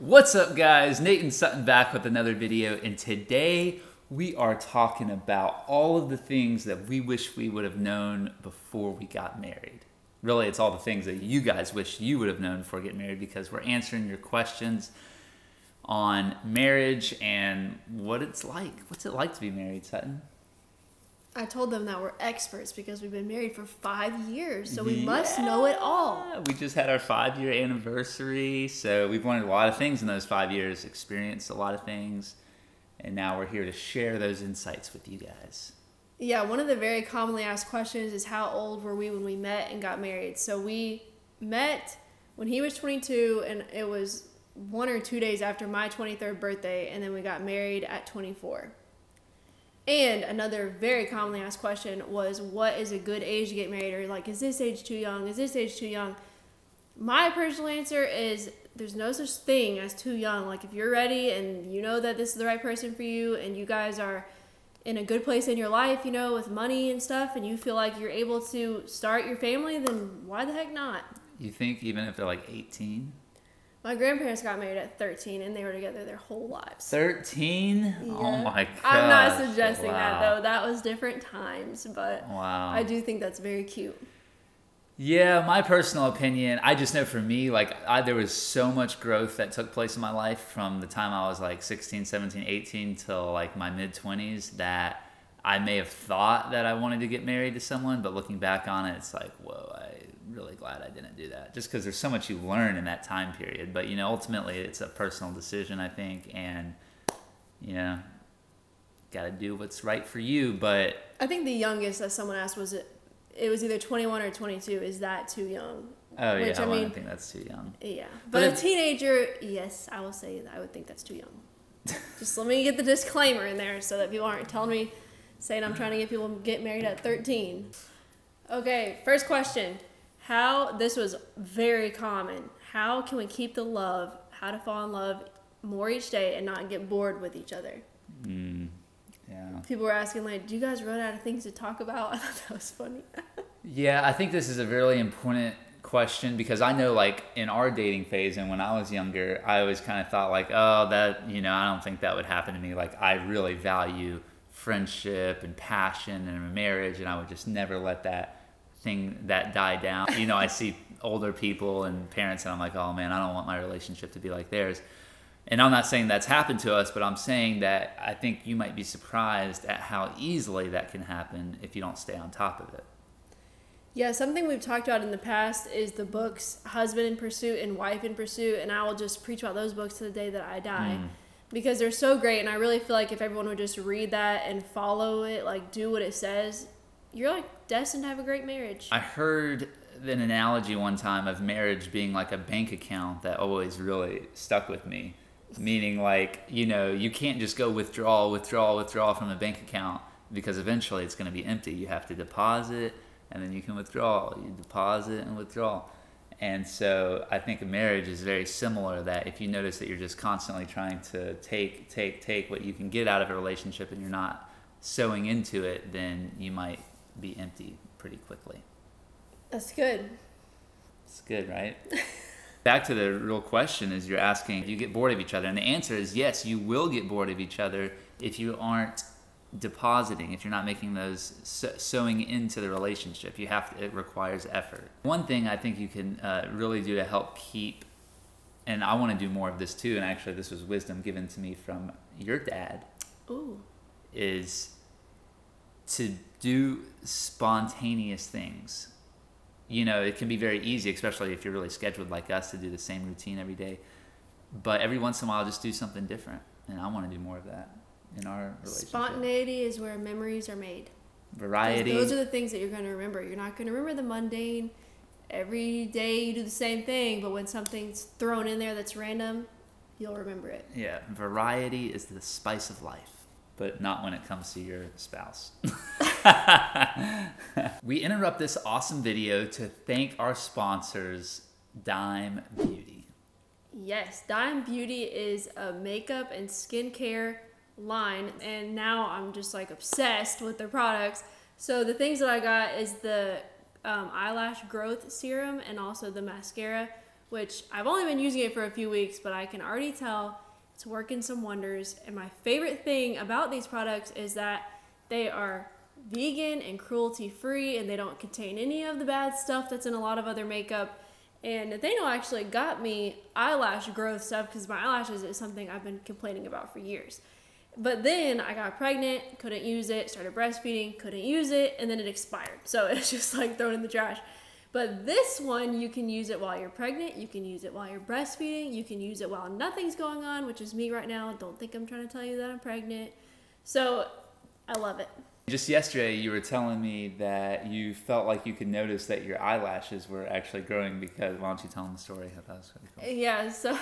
What's up, guys? Nate and Sutton back with another video, and today we are talking about all of the things that we wish we would have known before we got married. Really, it's all the things that you guys wish you would have known before getting married, because we're answering your questions on marriage and what it's like. What's it like to be married, Sutton? I told them that we're experts because we've been married for 5 years, so we must know it all. We just had our 5-year anniversary, so we've learned a lot of things in those 5 years, experienced a lot of things, and now we're here to share those insights with you guys. Yeah, one of the very commonly asked questions is how old were we when we met and got married? So we met when he was 22, and it was 1 or 2 days after my 23rd birthday, and then we got married at 24. And another very commonly asked question was, what is a good age to get married? Or like, is this age too young? Is this age too young? My personal answer is there's no such thing as too young. Like, if you're ready and you know that this is the right person for you and you guys are in a good place in your life, you know, with money and stuff, and you feel like you're able to start your family, then why the heck not? You think even if they're like 18? My grandparents got married at 13, and they were together their whole lives. 13? Yeah. Oh my gosh. I'm not suggesting wow. that, though. That was different times, but wow. I do think that's very cute. Yeah, my personal opinion, I just know for me, like, there was so much growth that took place in my life from the time I was like 16, 17, 18 till like my mid-20s that I may have thought that I wanted to get married to someone, but looking back on it, it's like, whoa, I'm really glad I didn't do that. Just because there's so much you learn in that time period. But, you know, ultimately it's a personal decision, I think, and, you know, got to do what's right for you. But I think the youngest that someone asked was it was either 21 or 22. Is that too young? Oh, yeah, I don't think that's too young. Yeah. But a teenager, yes, I will say that I would think that's too young. Just let me get the disclaimer in there so that people aren't telling me, saying I'm trying to get people to get married at 13. Okay, first question. This was very common. How can we keep the love, how to fall in love more each day and not get bored with each other? Yeah. People were asking, like, do you guys run out of things to talk about? I thought that was funny. Yeah, I think this is a really important question because I know, like, in our dating phase and when I was younger, I always kind of thought, like, oh, that, you know, I don't think that would happen to me. Like, I really value friendship and passion and a marriage, and I would just never let that thing that die down. You know, I see older people and parents and I'm like, oh man, I don't want my relationship to be like theirs. And I'm not saying that's happened to us, but I'm saying that I think you might be surprised at how easily that can happen if you don't stay on top of it. Yeah, something we've talked about in the past is the books Husband in Pursuit and Wife in Pursuit, and I will just preach about those books to the day that I die. Because they're so great, and I really feel like if everyone would just read that and follow it, like do what it says, you're like destined to have a great marriage. I heard an analogy one time of marriage being like a bank account that always really stuck with me. Meaning, like, you know, you can't just go withdraw from a bank account because eventually it's going to be empty. You have to deposit and then you can withdraw. You deposit and withdraw. And so I think a marriage is very similar, that if you notice that you're just constantly trying to take what you can get out of a relationship and you're not sowing into it, then you might be empty pretty quickly. That's good. It's good, right? Back to the real question is, you're asking, do you get bored of each other? And the answer is yes, you will get bored of each other if you aren't depositing, if you're not making those sowing into the relationship. You have to, it requires effort. One thing I think you can really do to help keep, and I want to do more of this too, and actually this was wisdom given to me from your dad. Ooh. Is to do spontaneous things. You know, it can be very easy, especially if you're really scheduled like us, to do the same routine every day. But every once in a while, just do something different. And I want to do more of that in our relationship. Spontaneity is where memories are made. Variety. Those are the things that you're going to remember. You're not going to remember the mundane. Every day you do the same thing, but when something's thrown in there that's random, you'll remember it. Yeah, variety is the spice of life. But not when it comes to your spouse. We interrupt this awesome video to thank our sponsors, Dime Beauty. Yes, Dime Beauty is a makeup and skincare line, and now I'm just like obsessed with their products. So the things that I got is the eyelash growth serum and also the mascara, which I've only been using it for a few weeks, but I can already tell it's working some wonders. And my favorite thing about these products is that they are vegan and cruelty free, and they don't contain any of the bad stuff that's in a lot of other makeup. And Nathaniel actually got me eyelash growth stuff because my eyelashes is something I've been complaining about for years. But then I got pregnant, couldn't use it, started breastfeeding, couldn't use it, and then it expired. So it's just like thrown in the trash. But this one, you can use it while you're pregnant, you can use it while you're breastfeeding, you can use it while nothing's going on, which is me right now. Don't think I'm trying to tell you that I'm pregnant. So I love it. Just yesterday, you were telling me that you felt like you could notice that your eyelashes were actually growing because, why don't you tell them the story? I thought that was really cool. Yeah, so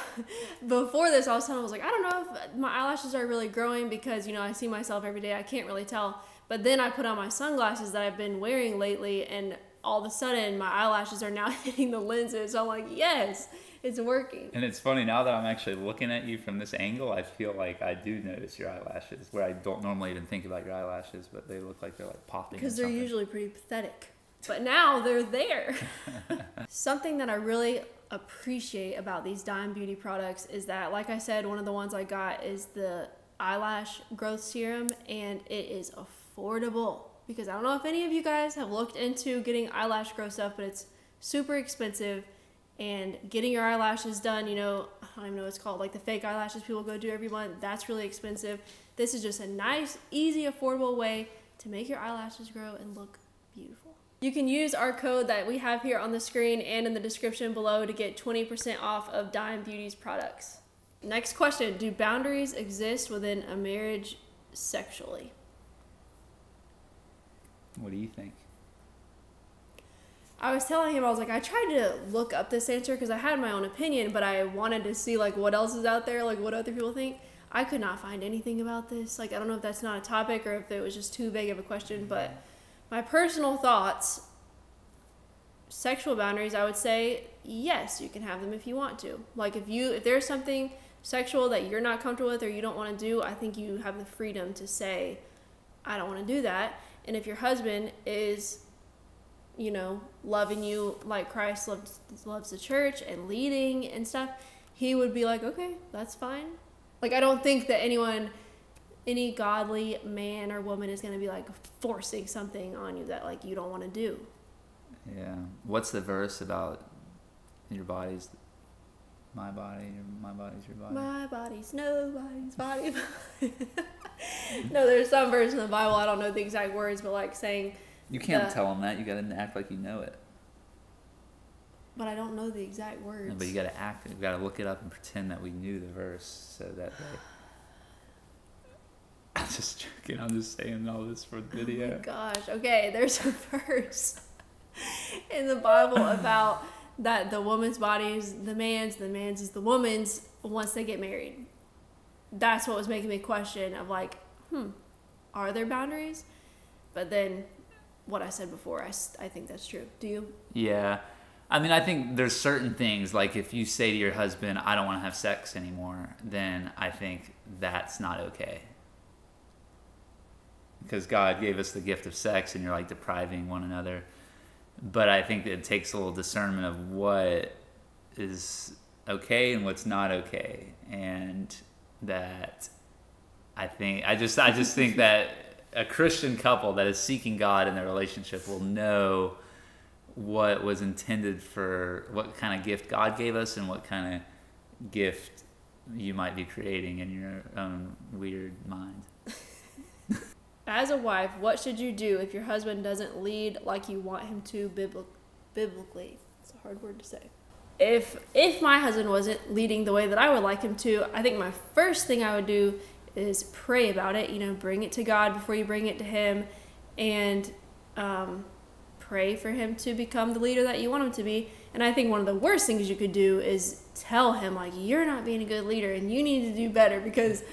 before this, I was telling him, I was like, I don't know if my eyelashes are really growing because, you know, I see myself every day. I can't really tell. But then I put on my sunglasses that I've been wearing lately, and all of a sudden, my eyelashes are now hitting the lenses. So I'm like, yes, it's working. And it's funny, now that I'm actually looking at you from this angle, I feel like I do notice your eyelashes, where I don't normally even think about your eyelashes, but they look like they're like popping. Because they're usually pretty pathetic. But now they're there. Something that I really appreciate about these Dime Beauty products is that, like I said, one of the ones I got is the eyelash growth serum, and it is affordable. Because I don't know if any of you guys have looked into getting eyelash growth stuff, but it's super expensive. And getting your eyelashes done, you know, I don't even know what it's called, like the fake eyelashes people go do every month, that's really expensive. This is just a nice, easy, affordable way to make your eyelashes grow and look beautiful. You can use our code that we have here on the screen and in the description below to get 20% off of Dime Beauty's products. Next question, do boundaries exist within a marriage sexually? What do you think? I was telling him, I was like, I tried to look up this answer because I had my own opinion, but I wanted to see like what else is out there, like what other people think. I could not find anything about this. Like, I don't know if that's not a topic or if it was just too vague of a question, but my personal thoughts, sexual boundaries, I would say, yes, you can have them if you want to. Like if there's something sexual that you're not comfortable with or you don't want to do, I think you have the freedom to say, I don't want to do that. And if your husband is, you know, loving you like Christ loves the church and leading and stuff, he would be like, okay, that's fine. Like, I don't think that any godly man or woman is going to be like forcing something on you that like you don't want to do. Yeah. What's the verse about your body's my body, my body's your body? My body's nobody's body. No, there's some verse in the Bible, I don't know the exact words, but like saying, you can't tell them that. You got to act like you know it. But I don't know the exact words. No, but you got to act. You got to look it up and pretend that we knew the verse, so that they. I'm just joking. I'm just saying all this for the video. Oh my gosh. Okay, there's a verse in the Bible about that the woman's body is the man's is the woman's once they get married. That's what was making me question of like, are there boundaries? But then what I said before, I think that's true. Do you? Yeah. I mean, I think there's certain things, like if you say to your husband, I don't want to have sex anymore, then I think that's not okay. Because God gave us the gift of sex and you're like depriving one another. But I think it takes a little discernment of what is okay and what's not okay. And that I just think that a Christian couple that is seeking God in their relationship will know what was intended for, what kind of gift God gave us and what kind of gift you might be creating in your own weird mind. As a wife, what should you do if your husband doesn't lead like you want him to biblically? It's a hard word to say. If my husband wasn't leading the way that I would like him to, I think my first thing I would do is pray about it. You know, bring it to God before you bring it to him, and pray for him to become the leader that you want him to be. And I think one of the worst things you could do is tell him, like, you're not being a good leader and you need to do better. Because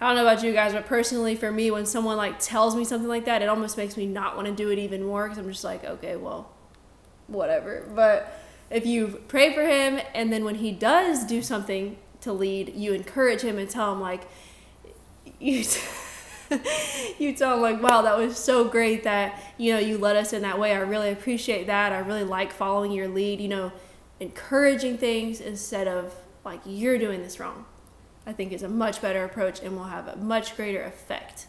I don't know about you guys, but personally for me, when someone like tells me something like that, it almost makes me not want to do it even more, because I'm just like, okay, well, whatever. But if you pray for him, and then when he does do something to lead, you encourage him and tell him, like, you tell him, like, wow, that was so great that, you know, you led us in that way. I really appreciate that. I really like following your lead. You know, encouraging things instead of like, you're doing this wrong, I think is a much better approach and will have a much greater effect.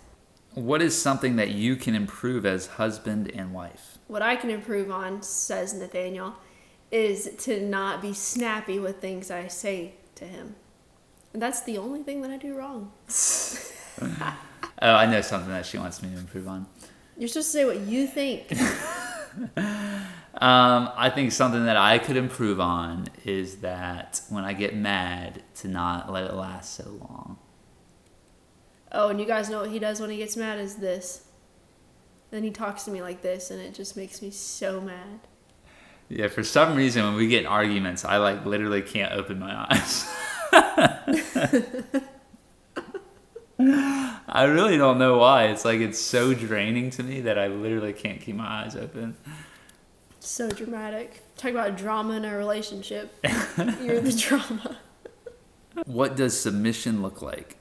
What is something that you can improve as husband and wife? What I can improve on, says Nathaniel, is to not be snappy with things I say to him. And that's the only thing that I do wrong. Oh, I know something that she wants me to improve on. You're supposed to say what you think. I think something that I could improve on is that when I get mad, to not let it last so long. Oh, and you guys know what he does when he gets mad is this. Then he talks to me like this, and it just makes me so mad. Yeah, for some reason, when we get in arguments, I like literally can't open my eyes. I really don't know why. It's like it's so draining to me that I literally can't keep my eyes open. So dramatic. Talk about drama in a relationship. You're the drama. What does submission look like?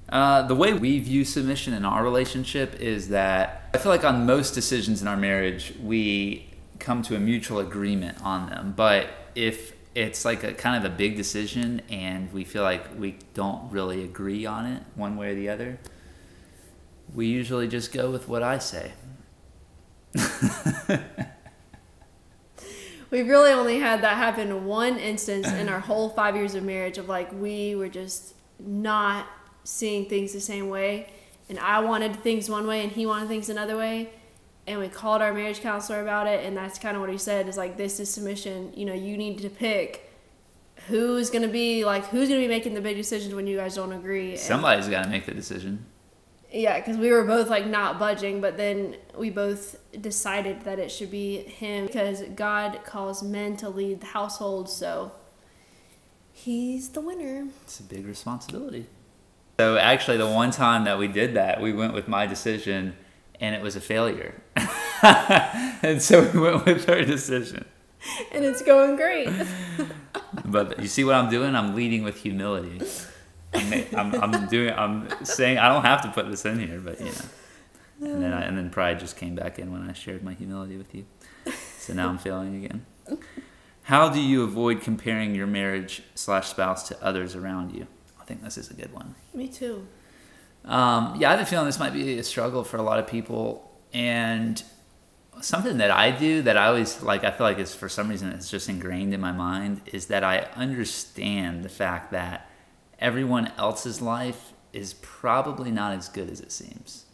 The way we view submission in our relationship is that I feel like on most decisions in our marriage, we come to a mutual agreement on them. But if it's like a kind of a big decision and we feel like we don't really agree on it one way or the other, we usually just go with what I say. We've really only had that happen in one instance in our whole 5 years of marriage of like we were just not seeing things the same way, and I wanted things one way and he wanted things another way, and we called our marriage counselor about it, and that's kind of what he said is like, this is submission. You know, you need to pick who's gonna be making the big decisions when you guys don't agree. Somebody's got to make the decision. Yeah, because we were both like not budging, but then we both decided that it should be him because God calls men to lead the household, so he's the winner. It's a big responsibility. So actually, the one time that we did that, we went with my decision, and it was a failure. And so we went with her decision. And it's going great. But you see what I'm doing? I'm leading with humility. I'm saying I don't have to put this in here, but you know. And then pride just came back in when I shared my humility with you. So now I'm failing again. How do you avoid comparing your marriage/spouse to others around you? I think this is a good one. Me too. Yeah, I have a feeling this might be a struggle for a lot of people. And something that I do that I always like, I feel like it's for some reason it's just ingrained in my mind, is that I understand the fact that everyone else's life is probably not as good as it seems.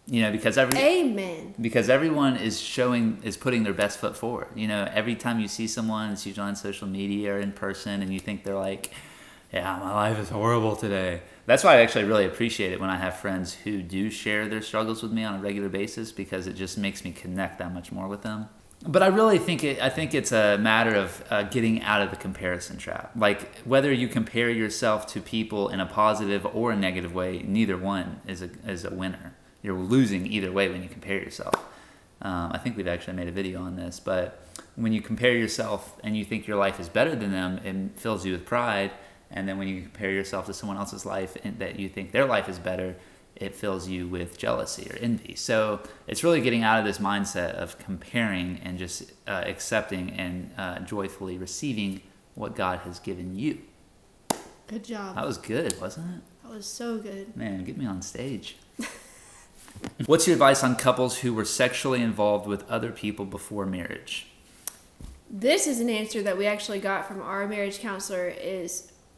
You know, because Amen. Because everyone is putting their best foot forward. You know, every time you see someone, it's usually on social media or in person, and you think they're like, yeah, my life is horrible today. That's why I actually really appreciate it when I have friends who do share their struggles with me on a regular basis, because it just makes me connect that much more with them. But I really think it's a matter of getting out of the comparison trap. Like, whether you compare yourself to people in a positive or a negative way, neither one is a winner. You're losing either way when you compare yourself. I think we've actually made a video on this, but when you compare yourself and you think your life is better than them, it fills you with pride. And then when you compare yourself to someone else's life and that you think their life is better, it fills you with jealousy or envy. So it's really getting out of this mindset of comparing and just accepting and joyfully receiving what God has given you. Good job. That was good, wasn't it? That was so good. Man, get me on stage. What's your advice on couples who were sexually involved with other people before marriage? This is an answer that we actually got from our marriage counselor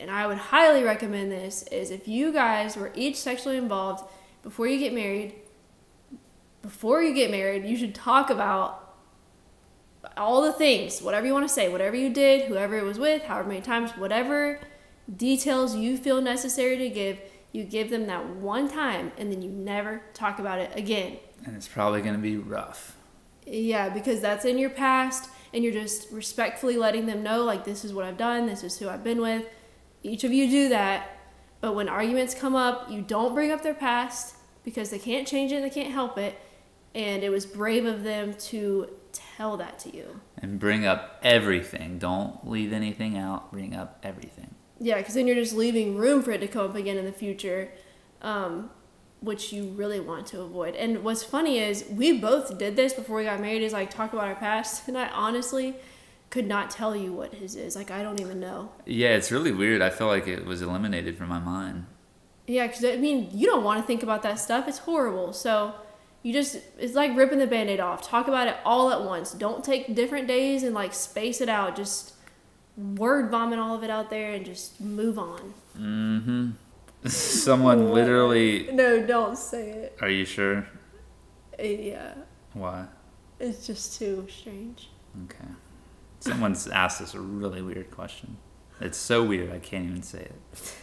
and I would highly recommend this, is if you guys were each sexually involved before you get married, you should talk about all the things, whatever you want to say, whatever you did, whoever it was with, however many times, whatever details you feel necessary to give, you give them that one time, and then you never talk about it again. And it's probably going to be rough. Yeah, because that's in your past, and you're just respectfully letting them know, like, this is what I've done, this is who I've been with. Each of you do that, but when arguments come up, you don't bring up their past because they can't change it, they can't help it, and it was brave of them to tell that to you. And bring up everything. Don't leave anything out. Bring up everything. Yeah, because then you're just leaving room for it to come up again in the future, which you really want to avoid. And what's funny is we both did this before we got married, is like talk about our past, and I honestly could not tell you what his is. Like, I don't even know. Yeah, it's really weird. I feel like it was eliminated from my mind. Yeah, because, I mean, you don't want to think about that stuff. It's horrible. So it's like ripping the Band-Aid off. Talk about it all at once. Don't take different days and, like, space it out. Just word vomit all of it out there and just move on. Mm-hmm. Someone literally... No, don't say it. Are you sure? Yeah. Why? It's just too strange. Okay. Someone's asked us a really weird question. It's so weird I can't even say it.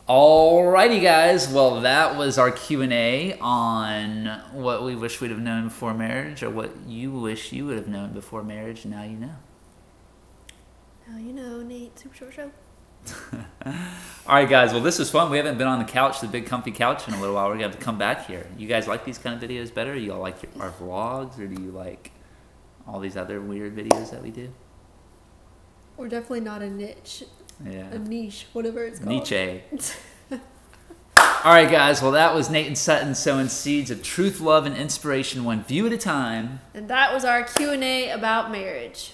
Alrighty, guys. Well, that was our Q&A on what we wish we'd have known before marriage, or what you wish you would have known before marriage. Now you know. Now you know, Nate. Super Short Show. Alright, guys. Well, this was fun. We haven't been on the couch, the big comfy couch, in a little while. We're going to have to come back here. You guys like these kind of videos better? You all like our vlogs, or do you like all these other weird videos that we do? We're definitely not a niche. Yeah. A niche, whatever it's called. Nietzsche. All right, guys. Well, that was Nate and Sutton sowing seeds of truth, love, and inspiration one view at a time. And that was our Q&A about marriage.